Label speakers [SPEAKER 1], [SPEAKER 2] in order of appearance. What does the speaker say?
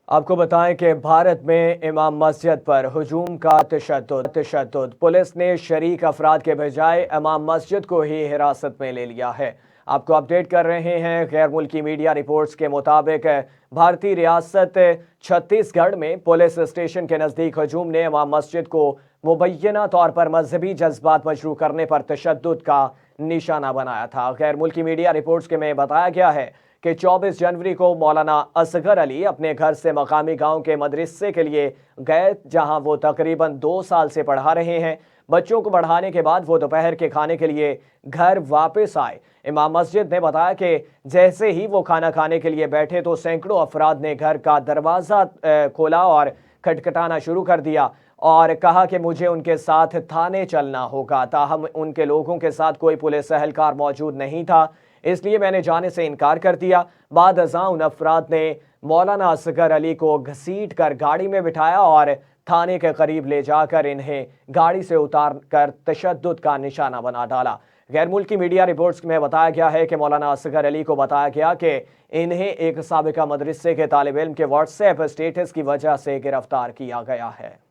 [SPEAKER 1] آپ کو بتائیں کہ بھارت میں امام مسجد پر ہجوم کا تشدد پولیس نے شریک افراد کے بجائے امام مسجد کو ہی حراست میں لے لیا ہے۔ آپ کو اپڈیٹ کر رہے ہیں غیر ملکی میڈیا رپورٹس کے مطابق بھارتی ریاست چھتیس گڑھ میں پولیس اسٹیشن کے نزدیک ہجوم نے امام مسجد کو مبینہ طور پر مذہبی جذبات مشروع کرنے پر تشدد کا نشانہ بنایا تھا۔ غیر ملکی میڈیا رپورٹس میں بتایا گیا ہے کہ 24 جنوری کو مولانا اصغر علی اپنے گھر سے مقامی گاؤں کے مدرسے کے لیے گئے، جہاں وہ تقریباً 2 سال سے پڑھا رہے ہیں۔ بچوں کو پڑھانے کے بعد وہ دوپہر کے کھانے کے لیے گھر واپس آئے۔ امام مسجد نے بتایا کہ جیسے ہی وہ کھانا کھانے کے لیے بیٹھے تو سینکڑوں افراد نے گھر کا دروازہ کھولا اور کھٹکھٹانا شروع کر دیا اور کہا کہ مجھے ان کے ساتھ تھانے چلنا ہوگا، تاہم ان کے لوگوں کے ساتھ کوئی پولیس اہلکار موجود نہیں تھا، اس لیے میں نے جانے سے انکار کر دیا۔ بعد ازاں ان افراد نے مولانا اصغر علی کو گھسیٹ کر گاڑی میں بٹھایا اور تھانے کے قریب لے جا کر انہیں گاڑی سے اتار کر تشدد کا نشانہ بنا ڈالا۔ غیر ملکی میڈیا رپورٹس میں بتایا گیا ہے کہ مولانا اصغر علی کو بتایا گیا کہ انہیں ایک سابقہ مدرسے کے طالب علم کے واٹس ایپ اسٹیٹس کی وجہ سے گرفتار کیا گیا ہے۔